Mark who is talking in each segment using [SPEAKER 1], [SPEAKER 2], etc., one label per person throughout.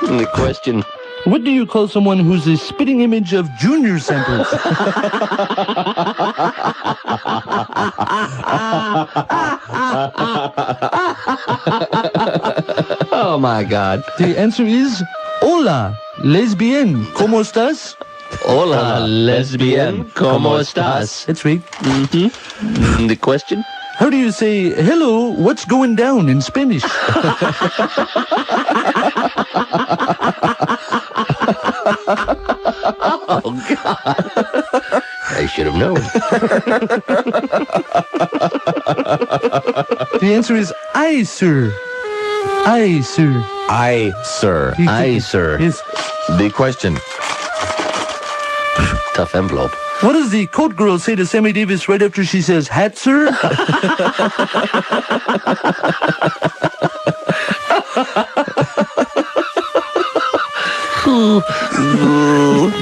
[SPEAKER 1] The question.
[SPEAKER 2] What do you call someone who's a spitting image of junior samples?
[SPEAKER 1] Oh, my God.
[SPEAKER 2] The answer is, hola, lesbian, ¿cómo estás?
[SPEAKER 1] Hola, lesbian. ¿Cómo estás?
[SPEAKER 2] That's right.
[SPEAKER 1] The question?
[SPEAKER 2] How do you say, hello, what's going down in Spanish?
[SPEAKER 1] Oh, God. I should have known.
[SPEAKER 2] The answer is, aye, sir. Aye, sir.
[SPEAKER 3] Aye, sir.
[SPEAKER 1] Aye, sir.
[SPEAKER 2] Yes.
[SPEAKER 3] The question.
[SPEAKER 1] Tough envelope.
[SPEAKER 2] What does the coat girl say to Sammy Davis right after she says, hat, sir?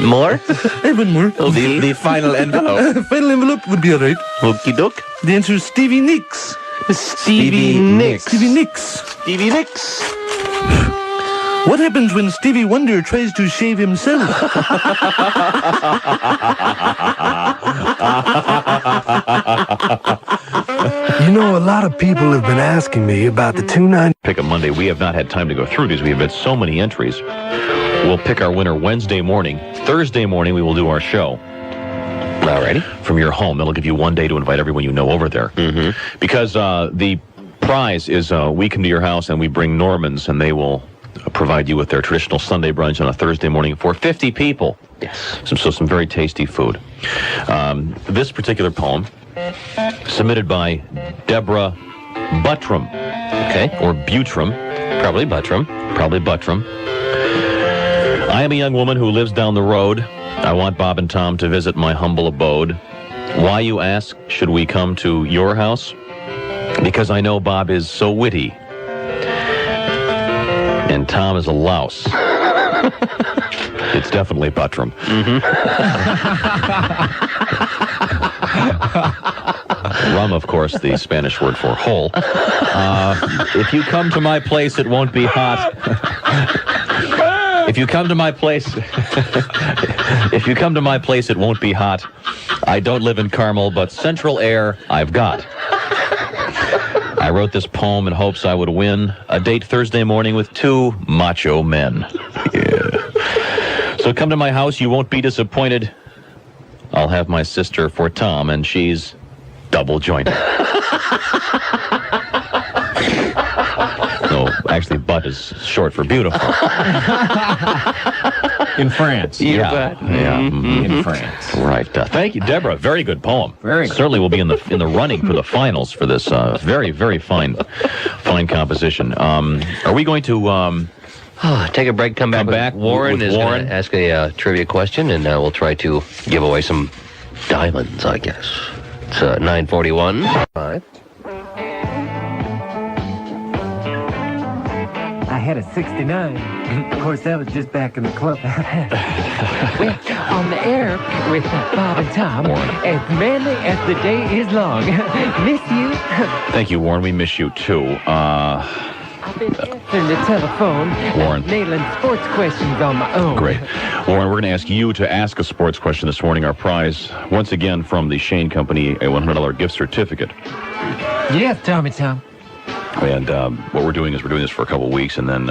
[SPEAKER 1] More?
[SPEAKER 2] Hey, one more.
[SPEAKER 3] The final envelope.
[SPEAKER 2] Final envelope would be all right.
[SPEAKER 1] Okey doke.
[SPEAKER 2] The answer is Stevie Nicks.
[SPEAKER 1] Stevie Nicks.
[SPEAKER 2] Stevie Nicks.
[SPEAKER 1] Stevie Nicks.
[SPEAKER 2] What happens when Stevie Wonder tries to shave himself?
[SPEAKER 4] You know, a lot of people have been asking me about the 290.
[SPEAKER 5] Pick a Monday. We have not had time to go through these. We have had so many entries. We'll pick our winner Wednesday morning. Thursday morning, we will do our show.
[SPEAKER 1] Alrighty.
[SPEAKER 5] From your home. That'll give you one day to invite everyone you know over there.
[SPEAKER 1] Mm-hmm.
[SPEAKER 5] Because the prize is we come to your house and we bring Normans, and they will provide you with their traditional Sunday brunch on a Thursday morning for 50 people.
[SPEAKER 1] Yes.
[SPEAKER 5] Some very tasty food. This particular poem, submitted by Deborah Buttram.
[SPEAKER 1] Okay.
[SPEAKER 5] Or Butram.
[SPEAKER 1] Probably Buttram.
[SPEAKER 5] Probably Buttram. I am a young woman who lives down the road. I want Bob and Tom to visit my humble abode. Why, you ask, should we come to your house? Because I know Bob is so witty. And Tom is a louse. It's definitely Buttram. Rum, of course, the Spanish word for hole. If you come to my place, it won't be hot. If you come to my place, if you come to my place, it won't be hot. I don't live in Carmel, but central air I've got. I wrote this poem in hopes I would win a date Thursday morning with two macho men. Yeah. So come to my house, you won't be disappointed. I'll have my sister for Tom, and she's double jointed. No, actually, butt is short for beautiful.
[SPEAKER 3] In France.
[SPEAKER 5] Yeah.
[SPEAKER 3] In France.
[SPEAKER 5] Right. Thank you, Deborah. Very good poem.
[SPEAKER 3] Very good.
[SPEAKER 5] Certainly will be in the running for the finals for this very, very fine composition. Are we going to
[SPEAKER 1] Take a break, come back. Warren is going to ask a trivia question, and we'll try to give away some diamonds, I guess. It's 9:41. 5.
[SPEAKER 6] I had a 69. Of course, that was just back in the club. Well, on the air with Bob and Tom, as manly as the day is long. Miss you.
[SPEAKER 5] Thank you, Warren. We miss you, too.
[SPEAKER 6] I've been answering the telephone,
[SPEAKER 5] Warren.
[SPEAKER 6] nailing sports questions on my own.
[SPEAKER 5] Great. Warren, we're going to ask you to ask a sports question this morning. Our prize, once again, from the Shane Company, a $100 gift certificate.
[SPEAKER 6] Yes, Tommy Tom.
[SPEAKER 5] And what we're doing is we're doing this for a couple of weeks, and then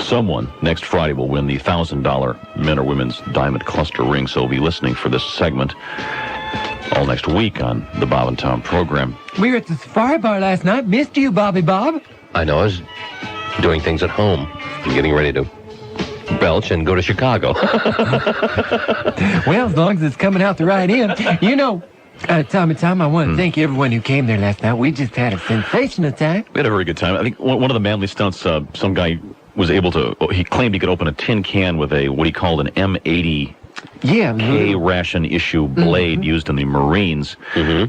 [SPEAKER 5] someone next Friday will win the $1,000 men or women's diamond cluster ring. So we'll be listening for this segment all next week on the Bob and Tom program.
[SPEAKER 6] We were at the Safari Bar last night. Missed you, Bobby Bob.
[SPEAKER 1] I know, I was doing things at home and getting ready to belch and go to Chicago.
[SPEAKER 6] Well, as long as it's coming out the right end. You know, Tommy Tom, I want to thank everyone who came there last night. We just had a sensational time.
[SPEAKER 5] We had a very good time. I think one of the manly stunts, some guy was able to, he claimed he could open a tin can with what he called an M80 K ration issue blade used in the Marines.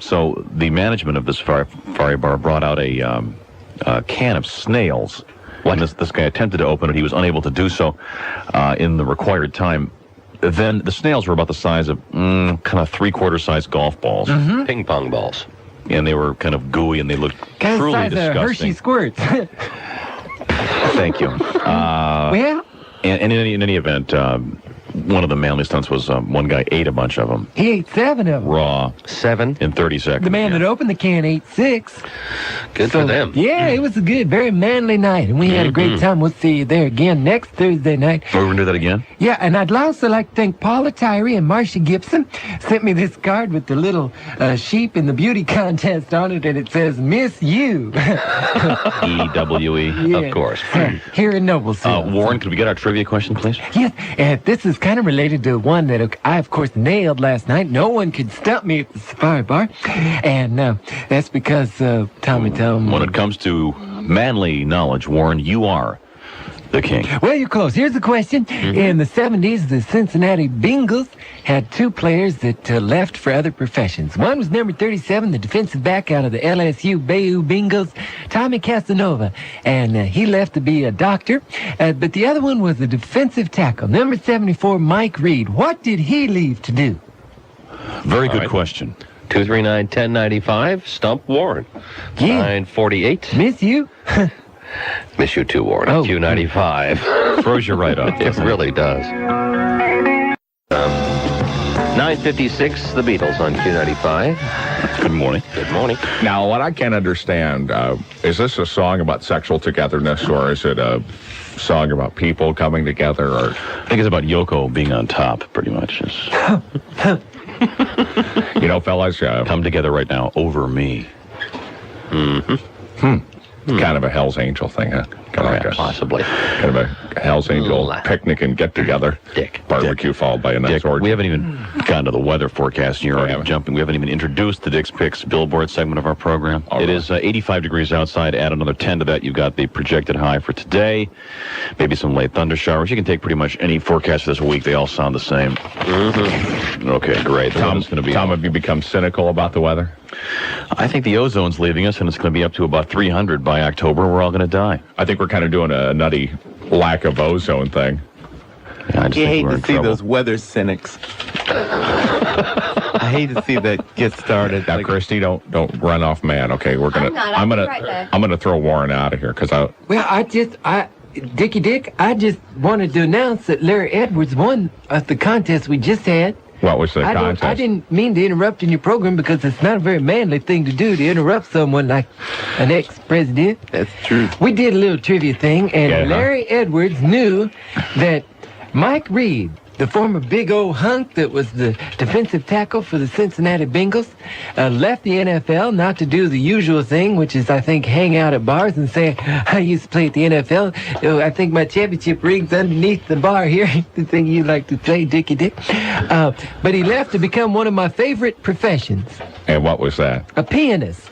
[SPEAKER 5] So the management of this Safari Bar brought out a can of snails. When this guy attempted to open it, he was unable to do so in the required time. Then the snails were about the size of kind of three-quarter size golf balls.
[SPEAKER 1] Ping pong balls.
[SPEAKER 5] And they were kind of gooey, and they looked
[SPEAKER 6] Kind of
[SPEAKER 5] truly
[SPEAKER 6] size of
[SPEAKER 5] disgusting.
[SPEAKER 6] Hershey squirts.
[SPEAKER 5] Thank you.
[SPEAKER 6] Well,
[SPEAKER 5] And in any event, one of the manly stunts was one guy ate a bunch of them
[SPEAKER 6] he ate 7 of them.
[SPEAKER 5] raw
[SPEAKER 1] 7.
[SPEAKER 5] in 30 seconds.
[SPEAKER 6] The man that opened the can ate 6.
[SPEAKER 1] Good for them.
[SPEAKER 6] Yeah, it was a good, very manly night, and we had a great time. We'll see you there again next Thursday night.
[SPEAKER 5] We're going to do that again?
[SPEAKER 6] Yeah, and I'd also like to thank Paula Tyree and Marcia Gibson. Sent me this card with the little sheep in the beauty contest on it, and it says, Miss You.
[SPEAKER 5] EWE.
[SPEAKER 6] Yeah.
[SPEAKER 1] Of course.
[SPEAKER 6] Here in Noblesville.
[SPEAKER 5] Warren, could we get our trivia question, please?
[SPEAKER 6] Yes, and this is kind of related to one that I, of course, nailed last night. No one could stump me at the Safari Bar, and that's because Tommy Tom.
[SPEAKER 5] When it comes to manly knowledge, Warren, you are the king.
[SPEAKER 6] Well, you're close. Here's the question. In the 70s, the Cincinnati Bengals had 2 players that left for other professions. One was number 37, the defensive back out of the LSU Bayou Bengals, Tommy Casanova, and he left to be a doctor. But the other one was the defensive tackle, number 74, Mike Reed. What did he leave to do?
[SPEAKER 5] Very good question.
[SPEAKER 1] 239-1095. Stump Warren.
[SPEAKER 6] Yeah.
[SPEAKER 1] 948.
[SPEAKER 6] Miss you?
[SPEAKER 1] Miss you too, Warren.
[SPEAKER 6] Oh.
[SPEAKER 1] Q95.
[SPEAKER 5] Throws you right up.
[SPEAKER 1] It really does. 956, the Beatles on Q95.
[SPEAKER 5] Good morning.
[SPEAKER 1] Good morning.
[SPEAKER 7] Now, what I can't understand, is this a song about sexual togetherness, or is it a song about people coming together? Or
[SPEAKER 5] I think it's about Yoko being on top, pretty much.
[SPEAKER 7] you know, fellas,
[SPEAKER 5] Come together right now over me.
[SPEAKER 7] kind of a Hell's Angel thing, huh? Kind of like a,
[SPEAKER 1] Possibly.
[SPEAKER 7] kind of a Hell's Angel picnic and get together.
[SPEAKER 1] Dick.
[SPEAKER 7] Barbecue followed by a nice
[SPEAKER 5] Dick,
[SPEAKER 7] orgy.
[SPEAKER 5] we haven't even gotten to the weather forecast. You're already jumping. We haven't even introduced the Dick's Picks billboard segment of our program. It is 85 degrees outside. Add another 10 to that. You've got the projected high for today. Maybe some late thunder showers. You can take pretty much any forecast this week. They all sound the same. Okay, great.
[SPEAKER 7] Tom, have you become cynical about the weather?
[SPEAKER 5] I think the ozone's leaving us, and it's going to be up to about 300 by October. We're all going to die.
[SPEAKER 7] I think we're kind of doing a nutty lack of ozone thing.
[SPEAKER 5] Yeah, I just
[SPEAKER 8] You
[SPEAKER 5] think
[SPEAKER 8] hate
[SPEAKER 5] we're
[SPEAKER 8] to
[SPEAKER 5] in
[SPEAKER 8] see
[SPEAKER 5] trouble.
[SPEAKER 8] those weather cynics. I hate to see that get started.
[SPEAKER 7] Now,
[SPEAKER 8] Like,
[SPEAKER 7] Christy, don't run off, man. Okay, we're gonna.
[SPEAKER 9] I'm not. I'll be right back.
[SPEAKER 7] I'm gonna throw Warren out of here because
[SPEAKER 6] Well, Dickie Dick, I just wanted to announce that Larry Edwards won the contest we just had.
[SPEAKER 7] What was the contest?
[SPEAKER 6] I didn't mean to interrupt in your program because it's not a very manly thing to do to interrupt someone like an ex-president.
[SPEAKER 8] that's true.
[SPEAKER 6] We did a little trivia thing, and
[SPEAKER 7] Yeah, huh?
[SPEAKER 6] Larry Edwards knew that Mike Reed, the former big old hunk that was the defensive tackle for the Cincinnati Bengals, left the NFL not to do the usual thing, which is, I think, hang out at bars and say, I used to play at the NFL. I think my championship ring's underneath the bar here. The thing you like to play, Dickie Dick. But he left to become one of my favorite professions,
[SPEAKER 7] And what was that?
[SPEAKER 6] a pianist.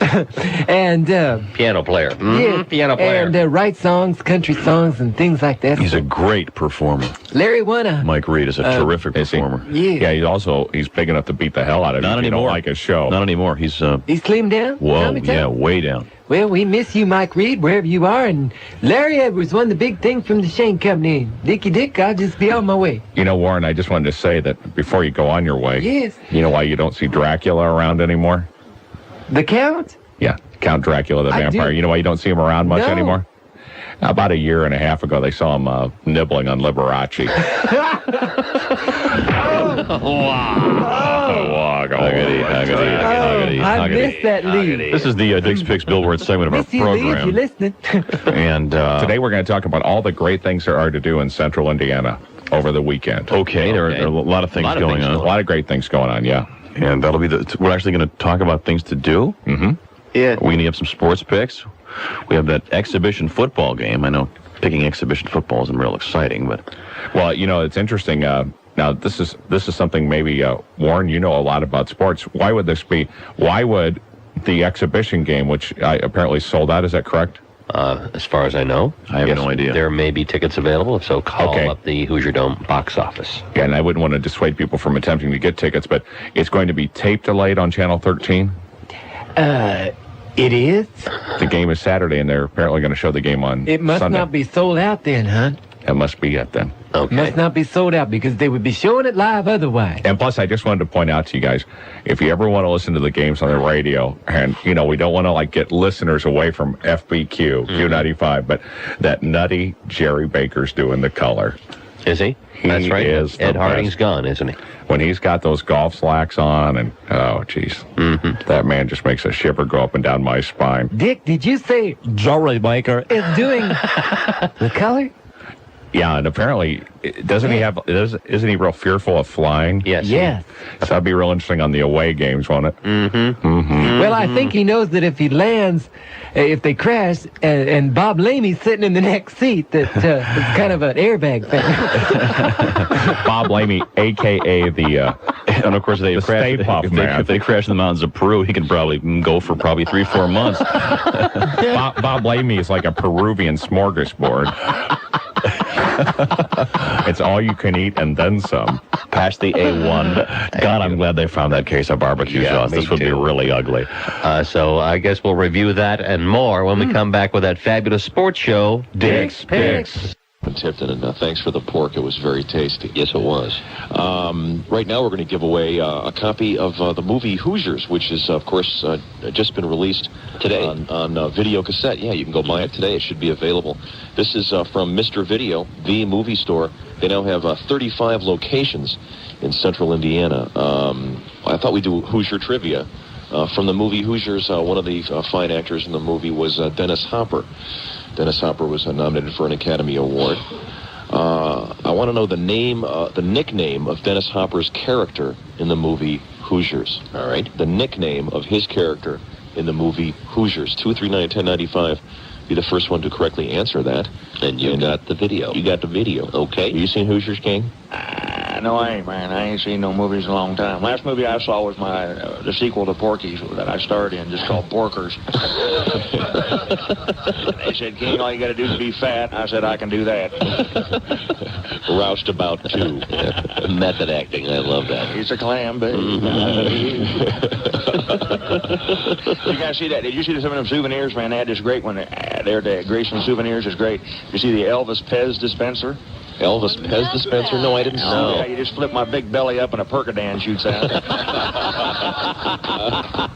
[SPEAKER 6] And
[SPEAKER 1] Piano player.
[SPEAKER 6] yeah,
[SPEAKER 1] Piano player.
[SPEAKER 6] and write songs, country songs, and things like that.
[SPEAKER 5] He's a great performer.
[SPEAKER 6] Larry won a...
[SPEAKER 5] Mike Reed is a terrific
[SPEAKER 7] Is he?
[SPEAKER 5] performer.
[SPEAKER 6] Yeah.
[SPEAKER 7] Yeah, he's big enough to beat the hell out of you.
[SPEAKER 5] Not
[SPEAKER 7] if you
[SPEAKER 5] anymore.
[SPEAKER 7] don't like his show.
[SPEAKER 5] Not anymore. He's
[SPEAKER 6] He's slimmed down?
[SPEAKER 5] whoa,
[SPEAKER 6] Tommy Tom?
[SPEAKER 5] yeah, way down.
[SPEAKER 6] Well, we miss you, Mike Reed, wherever you are. And Larry Edwards won the big thing from the Shane Company. Dickie Dick, I'll just be on my way.
[SPEAKER 7] You know, Warren, I just wanted to say that before you go on your way.
[SPEAKER 6] Yes.
[SPEAKER 7] You know why you don't see Dracula around anymore?
[SPEAKER 6] The Count?
[SPEAKER 7] Yeah, Count Dracula the
[SPEAKER 6] I
[SPEAKER 7] vampire.
[SPEAKER 6] do.
[SPEAKER 7] You know why you don't see him around much
[SPEAKER 6] No.
[SPEAKER 7] anymore? About a year and a half ago, they saw him nibbling on Liberace.
[SPEAKER 6] I missed that lead.
[SPEAKER 5] This is the Dick's Picks billboard segment of our
[SPEAKER 6] Miss you, Lee, if you're
[SPEAKER 5] program.
[SPEAKER 6] listening.
[SPEAKER 5] And
[SPEAKER 7] Today we're going to talk about all the great things there are to do in central Indiana over the weekend.
[SPEAKER 5] okay, there are a lot of things going
[SPEAKER 7] A
[SPEAKER 5] on.
[SPEAKER 7] lot of great things going on, yeah.
[SPEAKER 5] And that'll be we're actually going to talk about things to do.
[SPEAKER 8] Yeah.
[SPEAKER 5] We have some sports picks. We have that exhibition football game. I know picking exhibition football isn't real exciting, but
[SPEAKER 7] Well, you know, it's interesting. Now, this is something maybe, Warren, you know a lot about sports. Why would this be? Why would the exhibition game, which apparently sold out, is that correct?
[SPEAKER 1] As far as I know.
[SPEAKER 5] I have no idea.
[SPEAKER 1] There may be tickets available. If so, call
[SPEAKER 7] Okay.
[SPEAKER 1] up the Hoosier Dome box office.
[SPEAKER 7] Yeah, and I wouldn't want to dissuade people from attempting to get tickets, but it's going to be tape delayed on Channel 13.
[SPEAKER 6] It is?
[SPEAKER 7] The game is Saturday, and they're apparently going to show the game on
[SPEAKER 6] It must
[SPEAKER 7] Sunday.
[SPEAKER 6] not be sold out then, huh?
[SPEAKER 7] That must be it then.
[SPEAKER 1] Okay.
[SPEAKER 6] Must not be sold out because they would be showing it live otherwise.
[SPEAKER 7] And plus, I just wanted to point out to you guys, if you ever want to listen to the games on the radio, and, you know, we don't want to, like, get listeners away from FBQ, Q95, but that nutty Jerry Baker's doing the color.
[SPEAKER 1] Is he? That's right.
[SPEAKER 7] Is the
[SPEAKER 1] Ed Harding's
[SPEAKER 7] best.
[SPEAKER 1] gone, isn't he?
[SPEAKER 7] When he's got those golf slacks on, and, oh, jeez. That man just makes a shiver go up and down my spine.
[SPEAKER 6] Dick, did you say
[SPEAKER 7] Jerry Baker.
[SPEAKER 6] is doing the color?
[SPEAKER 7] Yeah, and apparently, isn't he real fearful of flying?
[SPEAKER 1] Yes.
[SPEAKER 6] Yes.
[SPEAKER 7] So that'd be real interesting on the away games, won't it?
[SPEAKER 6] Well, I think he knows that if he lands, if they crash, and Bob Lamy's sitting in the next seat, that it's kind of an airbag thing.
[SPEAKER 7] Bob Lamy, a.k.a. the
[SPEAKER 5] And of course, they
[SPEAKER 7] The
[SPEAKER 5] crash.
[SPEAKER 7] Stay Puft Man.
[SPEAKER 5] If they crash in the mountains of Peru, he can probably go for probably 3-4 months.
[SPEAKER 7] Bob Lamy is like a Peruvian smorgasbord. It's all you can eat and then some.
[SPEAKER 5] Past the A1. God, I'm glad they found that case of barbecue
[SPEAKER 1] Yeah,
[SPEAKER 5] sauce.
[SPEAKER 1] me
[SPEAKER 5] This would be
[SPEAKER 1] too.
[SPEAKER 5] really ugly.
[SPEAKER 1] So I guess we'll review that and more when we come back with that fabulous sports show, Dick's Picks.
[SPEAKER 9] Tipton, and thanks for the pork. It was very tasty.
[SPEAKER 1] Yes, it was.
[SPEAKER 9] Right now, we're going to give away a copy of the movie Hoosiers, which is, of course, just been released
[SPEAKER 1] Today.
[SPEAKER 9] on video cassette. Yeah, you can go buy it today. It should be available. This is from Mr. Video, the movie store. They now have 35 locations in central Indiana. I thought we'd do Hoosier trivia. From the movie Hoosiers, one of the fine actors in the movie was Dennis Hopper. Dennis Hopper was nominated for an Academy Award. I want to know the nickname of Dennis Hopper's character in the movie Hoosiers. All right, the nickname of his character in the movie Hoosiers. 239-1095. Be the first one to correctly answer that.
[SPEAKER 1] And you got the video.
[SPEAKER 9] You got the video.
[SPEAKER 1] Okay.
[SPEAKER 9] Have you seen Hoosiers, King?
[SPEAKER 10] No, I ain't, man. I ain't seen no movies in a long time. Last movie I saw was the sequel to Porky's that I starred in, just called Porkers. They said, King, all you got to do is be fat. I said, I can do that.
[SPEAKER 9] Roused about two.
[SPEAKER 1] Method acting. I love that.
[SPEAKER 10] It's a clam, baby. You guys see that? Did you see some of them souvenirs, man? They had this great one there at Graceland Souvenirs. Is great. You see the Elvis Pez dispenser?
[SPEAKER 9] Elvis Pez dispenser? No, I didn't see
[SPEAKER 10] Oh, yeah,
[SPEAKER 9] that.
[SPEAKER 10] you just flip my big belly up and a Percodan shoots out.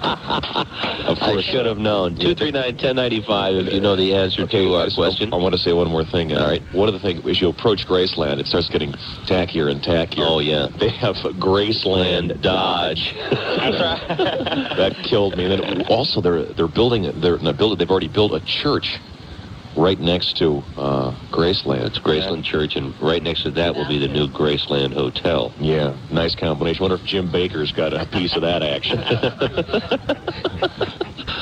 [SPEAKER 1] I should have known. 239-1095 if you know the answer to our question.
[SPEAKER 9] I want to say one more thing. All right. One of the things, as you approach Graceland, it starts getting tackier and tackier.
[SPEAKER 1] Oh, yeah.
[SPEAKER 9] They have Graceland Dodge. That killed me. And then also, they're building, they've already built a church right next to Graceland.
[SPEAKER 1] It's Graceland Church, and right next to that will be the new Graceland Hotel.
[SPEAKER 9] Yeah, nice combination. Wonder if Jim Baker's got a piece of that action.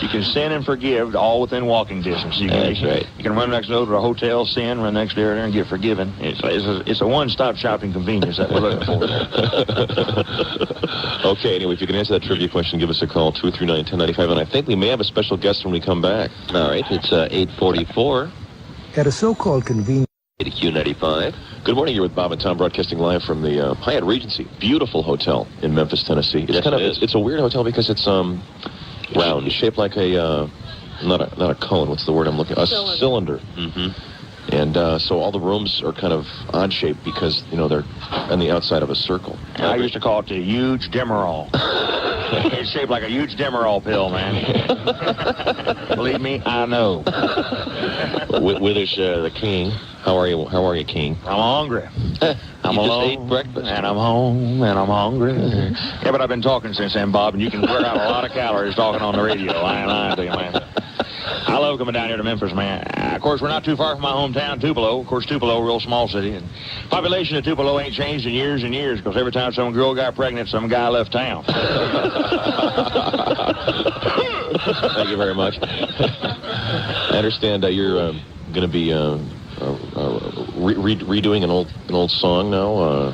[SPEAKER 10] You can sin and forgive all within walking distance.
[SPEAKER 1] That's right.
[SPEAKER 10] You can run next door to a hotel, sin, run next door there and get forgiven. It's a one-stop shopping convenience that we're looking for.
[SPEAKER 9] Okay, anyway, if you can answer that trivia question, give us a call, 239-1095. And I think we may have a special guest when we come back.
[SPEAKER 1] All right, it's 8:44
[SPEAKER 4] At a so-called convenience.
[SPEAKER 1] at Q95.
[SPEAKER 9] Good morning. You're with Bob and Tom, broadcasting live from the Hyatt Regency. Beautiful hotel in Memphis, Tennessee. It's
[SPEAKER 1] Yes,
[SPEAKER 9] kind of
[SPEAKER 1] it is.
[SPEAKER 9] it's a weird hotel because it's round. It's shaped like a not a cone. What's the word I'm looking? A cylinder.
[SPEAKER 1] Mm-hmm.
[SPEAKER 9] And so all the rooms are kind of odd shaped because they're on the outside of a circle.
[SPEAKER 10] I used to call it the huge Demerol. It's shaped like a huge Demerol pill, man. Believe me, I know.
[SPEAKER 9] With us, the King. How are you? How are you, King?
[SPEAKER 10] I'm hungry. I'm
[SPEAKER 1] You just
[SPEAKER 10] alone,
[SPEAKER 1] ate breakfast.
[SPEAKER 10] and I'm home, and I'm hungry. Yeah, but I've been talking since then, Bob, and you can clear out a lot of calories talking on the radio. I ain't lying to you, man. I love coming down here to Memphis, man. Of course, we're not too far from my hometown, Tupelo. Of course, Tupelo, real small city. And population of Tupelo ain't changed in years and years because every time some girl got pregnant, some guy left town.
[SPEAKER 9] Thank you very much. I understand you're going to be redoing an old song now.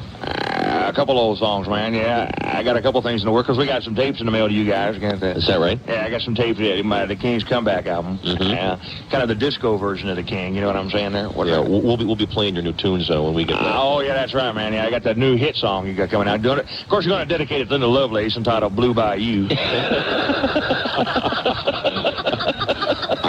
[SPEAKER 10] A couple old songs, man. Yeah, I got a couple things in the work because we got some tapes in the mail to you guys.
[SPEAKER 1] Is that right?
[SPEAKER 10] Yeah, I got some tapes. The King's Comeback album. Yeah, kind of the disco version of the King. You know what I'm saying there?
[SPEAKER 9] Yeah, we'll be playing your new tunes when we get back.
[SPEAKER 10] Oh, yeah, that's right, man. Yeah, I got that new hit song you got coming out. Doing it. Of course, you're going to dedicate it to Linda Lovelace entitled Blue Bayou. Can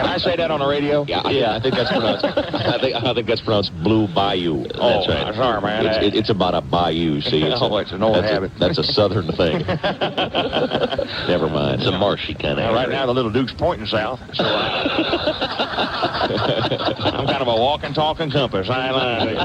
[SPEAKER 10] I say say that on the radio?
[SPEAKER 9] Yeah, I think that's pronounced. I think that's pronounced Blue Bayou. That's right.
[SPEAKER 10] Sorry, man.
[SPEAKER 9] It's about a bayou. See, it's
[SPEAKER 10] an old habit.
[SPEAKER 9] That's a southern thing. Never mind.
[SPEAKER 1] It's a marshy kind of
[SPEAKER 10] Right now, the little Duke's pointing south. So I'm kind of a walking, talking compass. I ain't lying to you.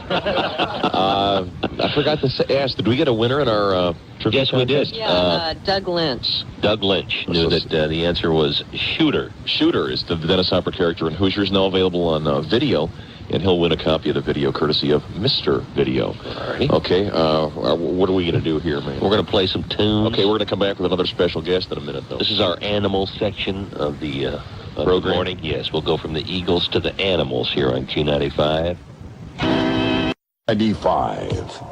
[SPEAKER 9] I forgot to ask. Did we get a winner in our trivia
[SPEAKER 1] Yes, we did.
[SPEAKER 11] Yeah, Doug Lynch.
[SPEAKER 1] Doug Lynch knew that the answer was Shooter.
[SPEAKER 9] Shooter is the Dennis Hopper character in Hoosiers, now available on video, and he'll win a copy of the video courtesy of Mr. Video.
[SPEAKER 1] All right.
[SPEAKER 9] Okay, what are we going to do here, man?
[SPEAKER 1] We're going to play some tunes.
[SPEAKER 9] Okay, we're going to come back with another special guest in a minute, though.
[SPEAKER 1] This is our animal section of the
[SPEAKER 9] Program.
[SPEAKER 1] morning. Yes, we'll go from the Eagles to the animals here on Q95.
[SPEAKER 12] 95.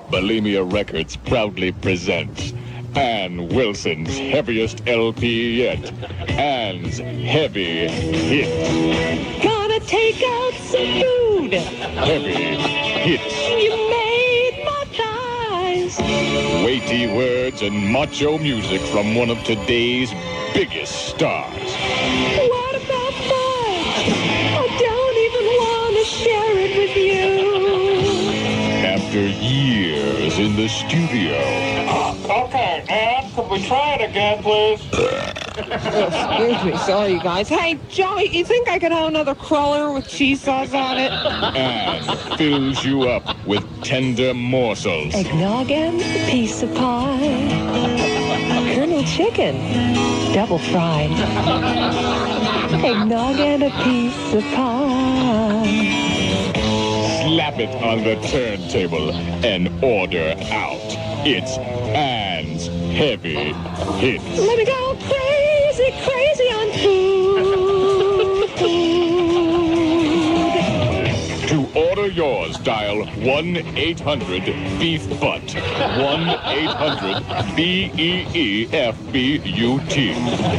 [SPEAKER 12] Bulimia Records proudly presents Ann Wilson's heaviest LP yet. Ann's Heavy Hit.
[SPEAKER 11] Gonna take out some food.
[SPEAKER 12] Heavy Hits.
[SPEAKER 11] You made my thighs.
[SPEAKER 12] Weighty words and macho music from one of today's biggest stars.
[SPEAKER 11] What about fun? I don't even want to share it with you.
[SPEAKER 12] After years in the studio.
[SPEAKER 10] Okay, Ann, could we try it again, please?
[SPEAKER 11] Excuse me, sorry, guys. Hey, Joey, you think I could have another cruller with cheese sauce on it?
[SPEAKER 12] Ann fills you up with tender morsels.
[SPEAKER 11] Eggnog and a piece of pie. Colonel chicken, double fried. Eggnog and a piece of pie.
[SPEAKER 12] Slap it on the turntable and order out. It's Ann's Heavy Hits.
[SPEAKER 11] Let me go crazy, crazy on food.
[SPEAKER 12] To order yours, dial 1-800-BEEF-BUTT. 1-800-BEEFBUT.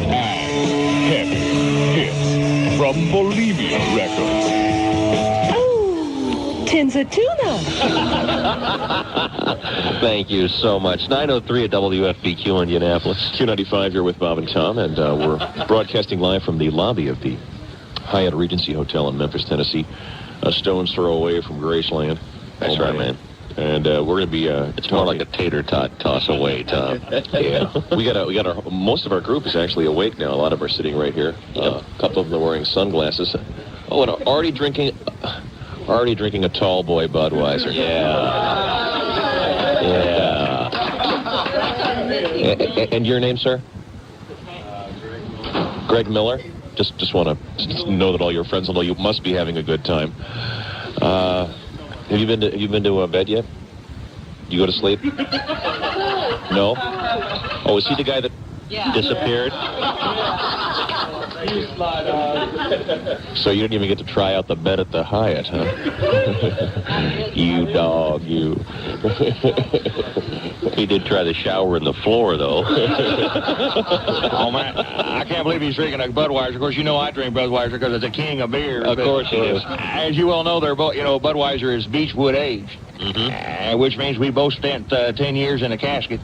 [SPEAKER 12] Ann's Heavy Hits from Bulimia Records.
[SPEAKER 11] Tins of tuna.
[SPEAKER 1] Thank you so much. 903 at WFBQ in Indianapolis.
[SPEAKER 9] Q95 here with Bob and Tom, and we're broadcasting live from the lobby of the Hyatt Regency Hotel in Memphis, Tennessee, a stone's throw away from Graceland.
[SPEAKER 1] That's right, man.
[SPEAKER 9] And we're going to be.
[SPEAKER 1] It's more like a tater tot toss away, Tom.
[SPEAKER 9] Yeah, we got our most of our group is actually awake now. A lot of them are sitting right here. A couple of them are wearing sunglasses. Oh, and already drinking a tall boy Budweiser. Yeah. And your name, sir? Greg Miller. Just want to know that all your friends will know you must be having a good time. Have you been to bed yet? You go to sleep? No? Oh, is he the guy that disappeared? So you didn't even get to try out the bed at the Hyatt, huh? You dog, you.
[SPEAKER 1] He did try the shower in the floor, though.
[SPEAKER 10] Oh, man, I can't believe he's drinking a Budweiser. Of course, you know I drink Budweiser because it's a king of beer.
[SPEAKER 1] Of course it is.
[SPEAKER 10] As you well know, Budweiser is Beechwood aged, which means we both spent 10 years in a casket.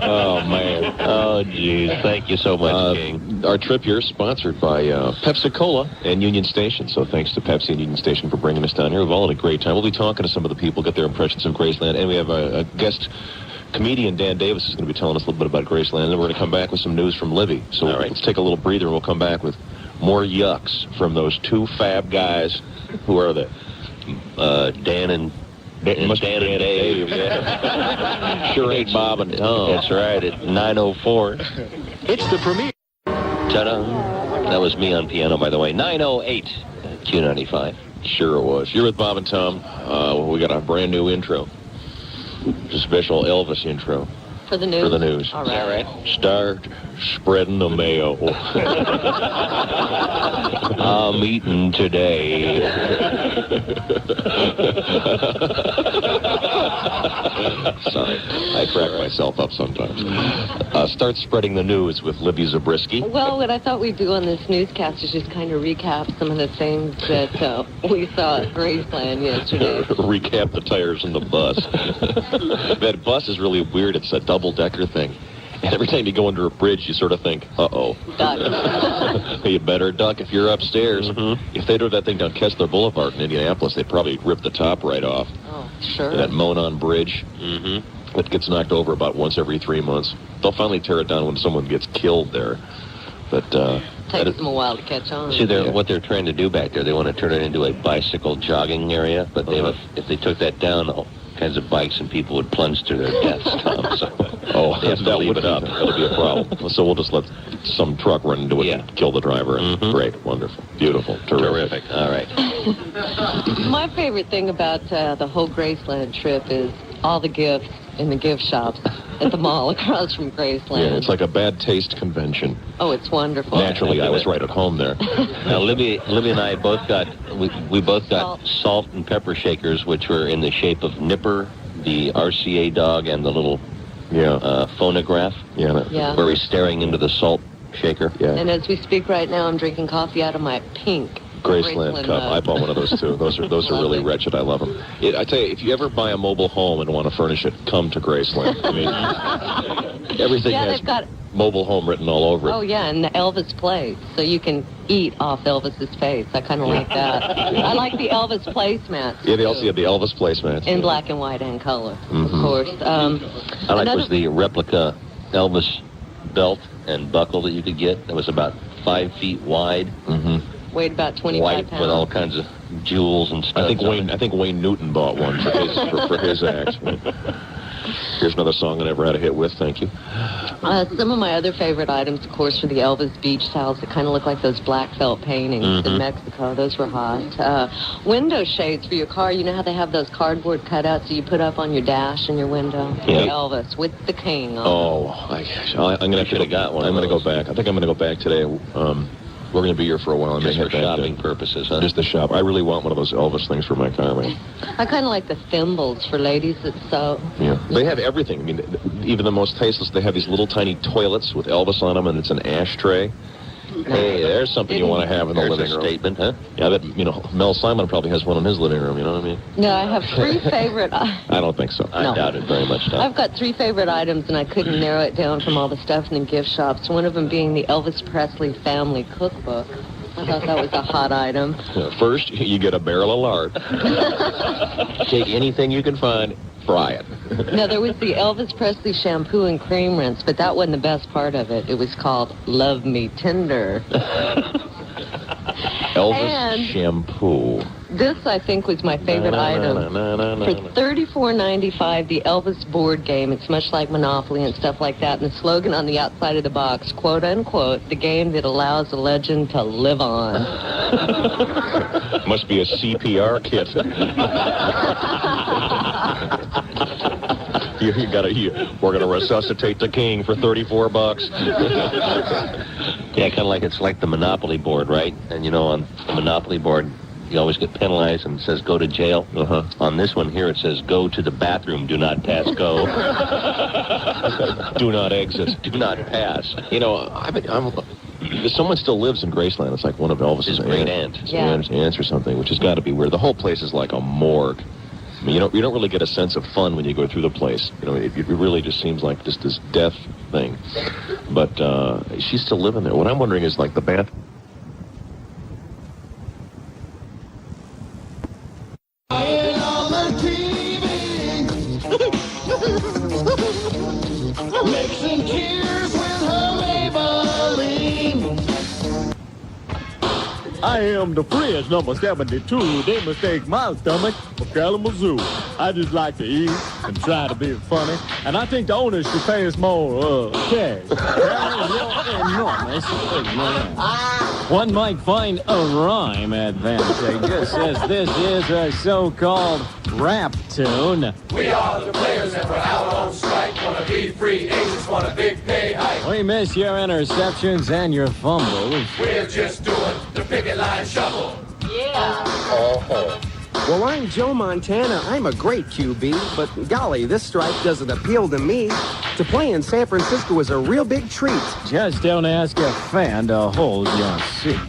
[SPEAKER 1] Oh, man. Oh, geez. Thank you so much, King.
[SPEAKER 9] Our trip here is sponsored by Pepsi-Cola and Union Station. So thanks to Pepsi and Union Station for bringing us down here. We've all had a great time. We'll be talking to some of the people, get their impressions of Graceland. And we have a guest comedian, Dan Davis, is going to be telling us a little bit about Graceland. And then we're going to come back with some news from Livy. So let's take a little breather and we'll come back with more yucks from those two fab guys. Who are they?
[SPEAKER 1] Dan and Dave. Yeah.
[SPEAKER 9] Sure ain't Bob and Tom.
[SPEAKER 1] That's right, at 9:04.
[SPEAKER 9] It's the premiere.
[SPEAKER 1] Ta-da. That was me on piano, by the way. 9:08 Q95.
[SPEAKER 9] Sure it was. You're with Bob and Tom. We got a brand new intro. It's a special Elvis intro.
[SPEAKER 11] For the news?
[SPEAKER 9] For the news.
[SPEAKER 11] All right.
[SPEAKER 9] Start spreading the mail.
[SPEAKER 1] I'm eating today.
[SPEAKER 9] Sorry, I crack myself up sometimes. Start spreading the news with Libby Zabriskie.
[SPEAKER 11] Well, what I thought we'd do on this newscast is just kind of recap some of the things that we saw at Graceland yesterday.
[SPEAKER 9] Recap the tires in the bus. That bus is really weird. It's a double-decker thing. And every time you go under a bridge, you sort of think, uh-oh. You better duck if you're upstairs. If they drove that thing down Kessler Boulevard in Indianapolis, they'd probably rip the top right off.
[SPEAKER 11] Oh, sure.
[SPEAKER 9] That Monon Bridge. It gets knocked over about once every 3 months. They'll finally tear it down when someone gets killed there. But
[SPEAKER 11] takes them a while to catch on.
[SPEAKER 1] See, what they're trying to do back there, they want to turn it into a bicycle jogging area, but if they took that down, all kinds of bikes and people would plunge to their deaths, Tom. So they have to leave it up.
[SPEAKER 9] That'll be a problem. So we'll just let some truck run into it and kill the driver. Great, wonderful, beautiful, terrific.
[SPEAKER 1] All right.
[SPEAKER 11] My favorite thing about the whole Graceland trip is all the gifts in the gift shops at the mall across from Graceland.
[SPEAKER 9] Yeah, it's like a bad taste convention.
[SPEAKER 11] Oh, it's wonderful.
[SPEAKER 9] Naturally, I was right at home there.
[SPEAKER 1] Now, Libby and I both got we both got salt and pepper shakers, which were in the shape of Nipper, the RCA dog, and the little phonograph. Where he's staring into the salt shaker.
[SPEAKER 11] And as we speak right now, I'm drinking coffee out of my pink
[SPEAKER 9] Graceland cup. I bought one of those too. Those are really wretched. I love them. I tell you, if you ever buy a mobile home and want to furnish it, come to Graceland. I mean, everything has mobile home written all over it.
[SPEAKER 11] Oh yeah, and the Elvis place, so you can eat off Elvis's face. I kind of like that. I like the Elvis placemats.
[SPEAKER 9] Yeah, they also have the Elvis placemats
[SPEAKER 11] in black and white and color, of course.
[SPEAKER 1] I was the replica Elvis belt and buckle that you could get. That was about 5 feet wide.
[SPEAKER 11] Weighed about 25 pounds.
[SPEAKER 1] With all kinds of jewels and stuff.
[SPEAKER 9] I think Wayne Newton bought one for his act. Here's another song I never had a hit with. Thank you.
[SPEAKER 11] Some of my other favorite items, of course, were the Elvis beach towels that kind of look like those black felt paintings in Mexico. Those were hot. Window shades for your car. You know how they have those cardboard cutouts that you put up on your dash in your window?
[SPEAKER 1] Yeah.
[SPEAKER 11] Elvis with the king on.
[SPEAKER 9] Oh, I'm going to
[SPEAKER 1] got one.
[SPEAKER 9] I'm going to go back. I think I'm going to go back today. We're going to be here for a while.
[SPEAKER 1] Just for shopping purposes, huh?
[SPEAKER 9] Just the shop. I really want one of those Elvis things for my car, man.
[SPEAKER 11] I kind of like the thimbles for ladies that sew.
[SPEAKER 9] Yeah. They have everything. I mean, even the most tasteless, they have these little tiny toilets with Elvis on them, and it's an ashtray. Hey, there's something you want to have in the living room.
[SPEAKER 1] Statement, huh?
[SPEAKER 9] Yeah, I bet, Mel Simon probably has one in his living room, you know what I mean?
[SPEAKER 11] No, I have 3 favorite...
[SPEAKER 9] I don't think so.
[SPEAKER 1] I doubt it very much, Tom.
[SPEAKER 11] I've got 3 favorite items, and I couldn't narrow it down from all the stuff in the gift shops. One of them being the Elvis Presley family cookbook. I thought that was a hot item.
[SPEAKER 9] First, you get a barrel of lard. Take anything you can find, fry it.
[SPEAKER 11] No, there was the Elvis Presley shampoo and cream rinse, but that wasn't the best part of it. It was called Love Me Tender.
[SPEAKER 9] Elvis shampoo.
[SPEAKER 11] This, I think, was my favorite item. For $34.95, the Elvis board game. It's much like Monopoly and stuff like that. And the slogan on the outside of the box, quote, unquote, the game that allows a legend to live on.
[SPEAKER 9] Must be a CPR kit. We're going to resuscitate the king for $34.
[SPEAKER 1] Yeah, kind of like it's like the Monopoly board, right? And, on the Monopoly board, you always get penalized and it says go to jail. On this one here, it says go to the bathroom, do not pass go.
[SPEAKER 9] Do not exit.
[SPEAKER 1] Do not pass.
[SPEAKER 9] Someone still lives in Graceland. It's like one of Elvis's
[SPEAKER 1] great aunt.
[SPEAKER 9] Aunts or something, which has got to be weird. The whole place is like a morgue. I mean, you don't really get a sense of fun when you go through the place. It really just seems like just this death thing. But she's still living there. What I'm wondering is, like, the bath...
[SPEAKER 13] Mixing tears with her Maybelline.
[SPEAKER 14] I am the Fridge number 72. They mistake my stomach for Kalamazoo. I just like to eat and try to be funny, and I think the owners should pay us more cash. Enormous. One might find a rhyme advantageous, as this is a so-called rap tune.
[SPEAKER 13] We are the players and we're out on strike. Wanna be free agents, want a big pay hike.
[SPEAKER 14] We miss your interceptions and your fumbles.
[SPEAKER 13] We're just doing the picket line shuffle.
[SPEAKER 11] Yeah.
[SPEAKER 15] Well, I'm Joe Montana. I'm a great QB, but golly, this strike doesn't appeal to me. To play in San Francisco is a real big treat.
[SPEAKER 14] Just don't ask a fan to hold your seat.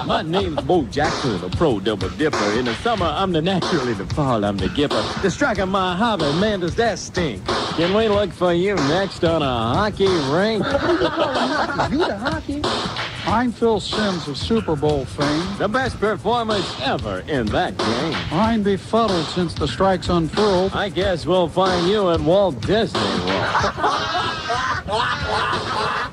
[SPEAKER 14] My name's Bo Jackson, a pro double dipper. In the summer, I'm the natural. In the fall, I'm the gipper. The strike of my hobby, man, does that stink. Can we look for you next on a hockey rink?
[SPEAKER 16] You the hockey? I'm Phil Simms of Super Bowl fame.
[SPEAKER 14] The best performance ever in that game.
[SPEAKER 16] I'm befuddled since the strike's unfurled.
[SPEAKER 14] I guess we'll find you at Walt Disney World.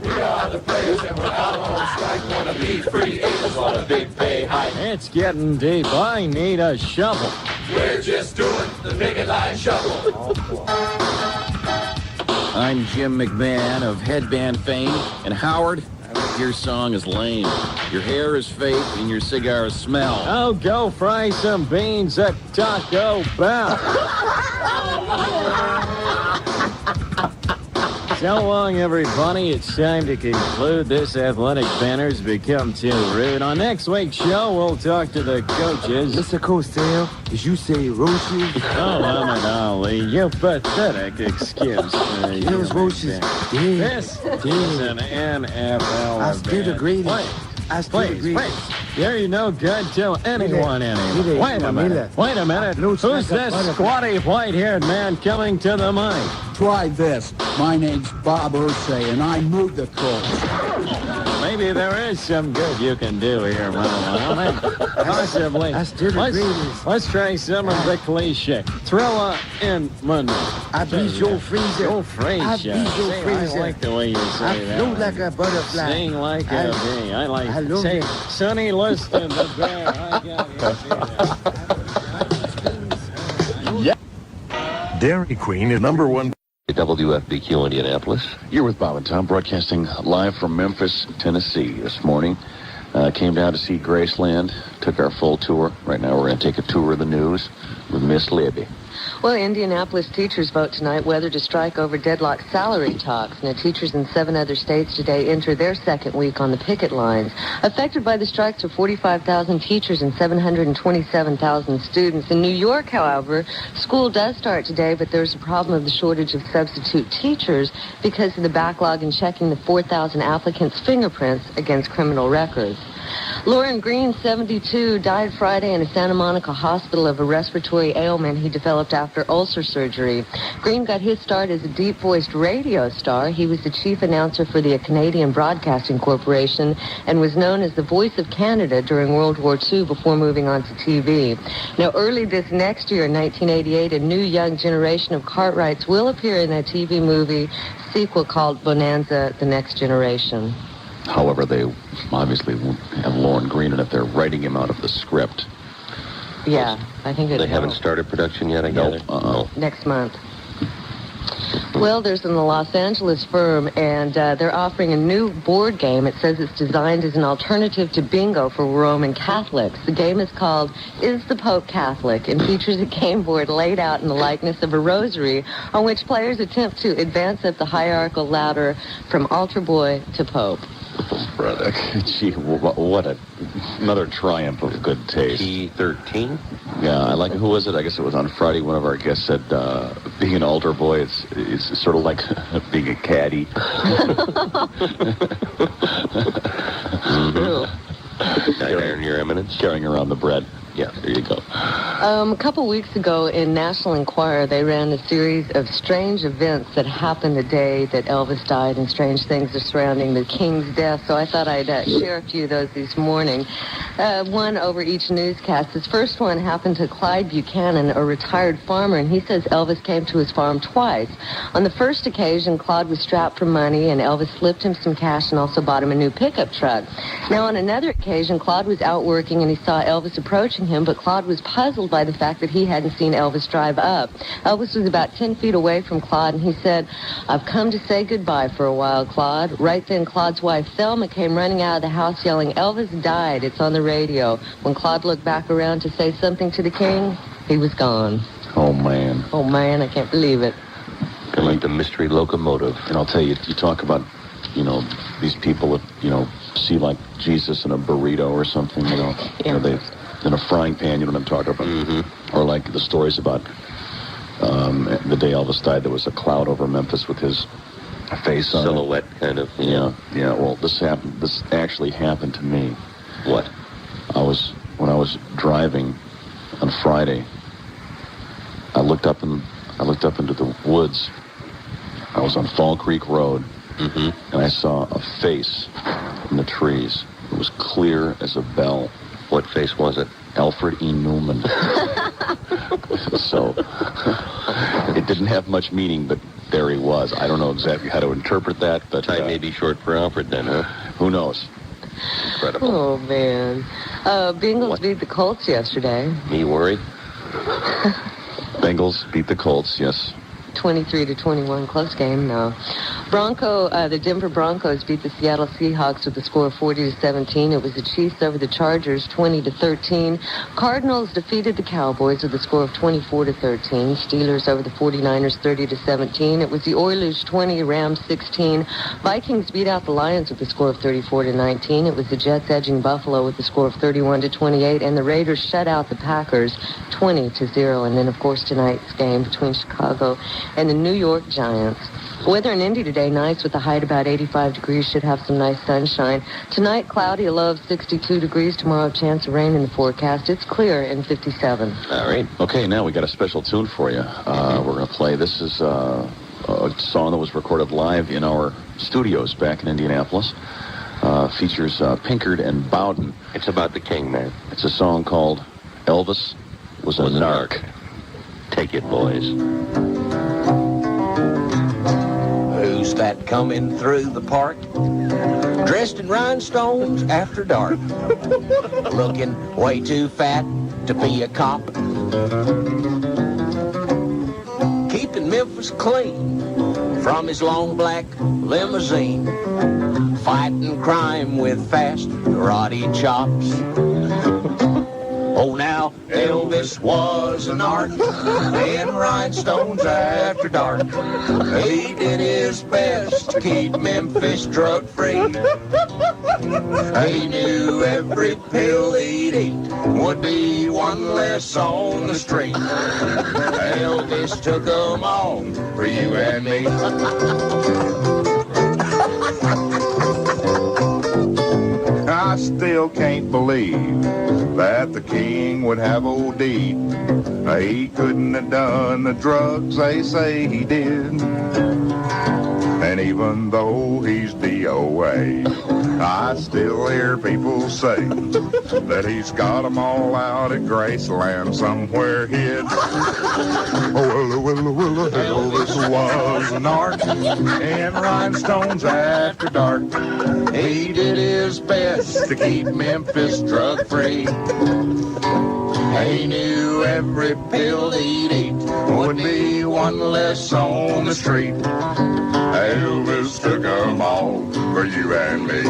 [SPEAKER 13] We are the players and we're out on strike. Wanna be free agents, want a big pay hike.
[SPEAKER 14] It's getting deep. I need a shovel.
[SPEAKER 13] We're just doing the picket line shuffle.
[SPEAKER 17] I'm Jim McMahon of Headband fame. And Howard, your song is lame. Your hair is fake and your cigars smell.
[SPEAKER 14] Oh, go fry some beans at Taco Bell. So long, everybody. It's time to conclude. This athletic banner's become too rude. On next week's show, we'll talk to the coaches.
[SPEAKER 15] Mr. Cosell, did you say Roaches?
[SPEAKER 14] Oh, Muhammad Ali, you pathetic excuse.
[SPEAKER 15] Those Roaches.
[SPEAKER 14] This is an NFL
[SPEAKER 15] I still
[SPEAKER 14] event.
[SPEAKER 15] agree. I still agree.
[SPEAKER 14] Please. You're no good to anyone anymore. Wait a minute. Who's this squatty, white-haired man coming to the mic?
[SPEAKER 16] Try this. My name's Bob Ursay, and I moved the coach.
[SPEAKER 14] Maybe there is some good you can do here, Mama. Possibly. Let's try some of the cliche. Thriller in Monday.
[SPEAKER 15] I be Joe Frazier.
[SPEAKER 14] Joe Frazier.
[SPEAKER 15] I be Joe Frazier.
[SPEAKER 14] I like the way you say that.
[SPEAKER 15] I float like a butterfly.
[SPEAKER 14] Sing like a bee. I like to say, Sonny Liston, the bear. I got you.
[SPEAKER 2] Dairy Queen is #1.
[SPEAKER 9] WFBQ Indianapolis.
[SPEAKER 10] You're with Bob and Tom, broadcasting live from Memphis, Tennessee this morning. Came down to see Graceland, took our full tour. Right now we're going to take a tour of the news with Miss Libby.
[SPEAKER 11] Well, Indianapolis teachers vote tonight whether to strike over deadlocked salary talks. Now, teachers in 7 other states today enter their second week on the picket lines. Affected by the strikes are 45,000 teachers and 727,000 students. In New York, however, school does start today, but there's a problem of the shortage of substitute teachers because of the backlog in checking the 4,000 applicants' fingerprints against criminal records. Lauren Green, 72, died Friday in a Santa Monica hospital of a respiratory ailment he developed after ulcer surgery. Green got his start as a deep-voiced radio star. He was the chief announcer for the Canadian Broadcasting Corporation and was known as the voice of Canada during World War II before moving on to TV. Now, early this next year, in 1988, a new young generation of Cartwrights will appear in a TV movie sequel called Bonanza: The Next Generation.
[SPEAKER 10] However, they obviously have Lauren Green in it. They're writing him out of the script.
[SPEAKER 11] Yeah, I think
[SPEAKER 1] They haven't started production yet, I gather?
[SPEAKER 11] next month. Well, there's in the Los Angeles firm, and they're offering a new board game. It says it's designed as an alternative to bingo for Roman Catholics. The game is called Is the Pope Catholic? And features a game board laid out in the likeness of a rosary on which players attempt to advance up the hierarchical ladder from altar boy to pope.
[SPEAKER 10] Brother, gee, what another triumph of good taste.
[SPEAKER 1] P13?
[SPEAKER 10] Yeah, I like. Who was it? I guess it was on Friday. One of our guests said, "Being an altar boy, it's sort of like being a caddy."
[SPEAKER 1] Your Eminence.
[SPEAKER 10] Carrying around the bread. Yeah, there you go.
[SPEAKER 11] A couple weeks ago in National Enquirer, they ran a series of strange events that happened the day that Elvis died, and strange things are surrounding the King's death. So I thought I'd share a few of those this morning. One over each newscast. This first one happened to Clyde Buchanan, a retired farmer, and he says Elvis came to his farm twice. On the first occasion, Claude was strapped for money, and Elvis slipped him some cash and also bought him a new pickup truck. Now, on another occasion, Claude was out working, and he saw Elvis approaching him, but Claude was puzzled by the fact that he hadn't seen Elvis drive up. Elvis was about 10 feet away from Claude, and he said, "I've come to say goodbye for a while, Claude." Right then, Claude's wife, Thelma, came running out of the house yelling, "Elvis died. It's on the radio." When Claude looked back around to say something to the king, he was gone.
[SPEAKER 10] Oh, man.
[SPEAKER 11] Oh, man, I can't believe it.
[SPEAKER 1] Kind of like the mystery locomotive.
[SPEAKER 10] And I'll tell you, you talk about, these people that, see like Jesus in a burrito or something, they in a frying pan, you know what I'm talking about? Mm-hmm. Or like the stories about the day Elvis died, there was a cloud over Memphis with his face on
[SPEAKER 1] Silhouette, kind of.
[SPEAKER 10] Yeah. Well, this actually happened to me.
[SPEAKER 1] What?
[SPEAKER 10] When I was driving on Friday, I looked up into the woods
[SPEAKER 18] I was on Fall Creek Road,
[SPEAKER 1] Mm-hmm.
[SPEAKER 18] and I saw a face in the trees. It was clear as a bell.
[SPEAKER 1] What face was it?
[SPEAKER 18] Alfred E. Newman. So, it didn't have much meaning, but there he was. I don't know exactly how to interpret that, but...
[SPEAKER 1] Time may be short for Alfred then, huh?
[SPEAKER 18] Who knows?
[SPEAKER 1] Incredible.
[SPEAKER 11] Oh, man. Bengals beat the Colts yesterday.
[SPEAKER 1] Me worried?
[SPEAKER 18] Bengals beat the Colts, yes.
[SPEAKER 11] 23-21, close game, no. The Denver Broncos beat the Seattle Seahawks with a score of 40-17. It was the Chiefs over the Chargers, 20-13. Cardinals defeated the Cowboys with a score of 24-13. Steelers over the 49ers, 30-17. It was the Oilers, 20, Rams, 16. Vikings beat out the Lions with a score of 34-19. It was the Jets edging Buffalo with a score of 31-28, and the Raiders shut out the Packers, 20-0. And then, of course, tonight's game between Chicago and the New York Giants. Weather in Indy today, nice with a height about 85 degrees. Should have some nice sunshine. Tonight, cloudy, a low of 62 degrees. Tomorrow, chance of rain in the forecast. It's clear in 57.
[SPEAKER 18] All right. Okay, now we got a special tune for you. We're going to play. This is a song that was recorded live in our studios back in Indianapolis. Features Pinkard and Bowden.
[SPEAKER 1] It's about the king, man.
[SPEAKER 18] It's a song called Elvis Was a Narc.
[SPEAKER 1] Take it, boys.
[SPEAKER 19] Who's that coming through the park? Dressed in rhinestones after dark. Looking way too fat to be a cop. Keeping Memphis clean from his long black limousine. Fighting crime with fast karate chops. Oh, now Elvis was an art in rhinestones after dark. He did his best to keep Memphis drug-free. He knew every pill he'd eat would be one less on the street. Elvis took them all for you and me.
[SPEAKER 20] I still can't believe that the king would have OD'd. He couldn't have done the drugs they say he did. And even though he's DOA, I still hear people say that he's got them all out at Graceland somewhere hid. Oh, well, Elvis was an art in rhinestones after dark. He did his best to keep Memphis drug-free. He knew every pill he'd eat would be one less on the street. Elvis took them all for you and me.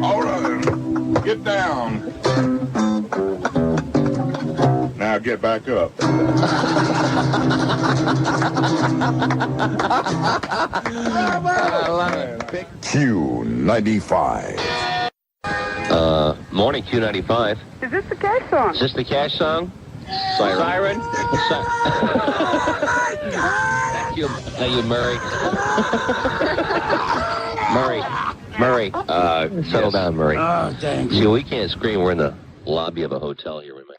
[SPEAKER 20] All right, get down. Now get back up. Q95.
[SPEAKER 1] Morning, Q95.
[SPEAKER 21] Is this the Cash song?
[SPEAKER 1] Is this the Cash song? Siren? Thank you, Murray. Murray, settle down, Murray.
[SPEAKER 21] Oh, dang.
[SPEAKER 1] See, we can't scream. We're in the lobby of a hotel here. We might